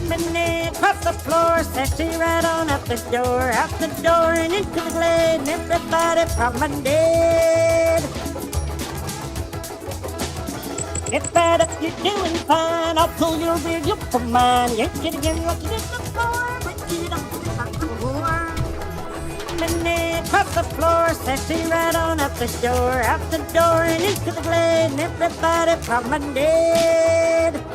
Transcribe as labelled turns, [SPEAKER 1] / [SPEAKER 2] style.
[SPEAKER 1] Minute across the floor, sexy right on out the door and into the glade, and everybody promenade. Get that up, you're doing fine. I'll pull your rear, you'll pull mine. Yank it again like you did before, but you don't have to war. Minute across the floor, sexy right on out the door and into the glade, and everybody promenade.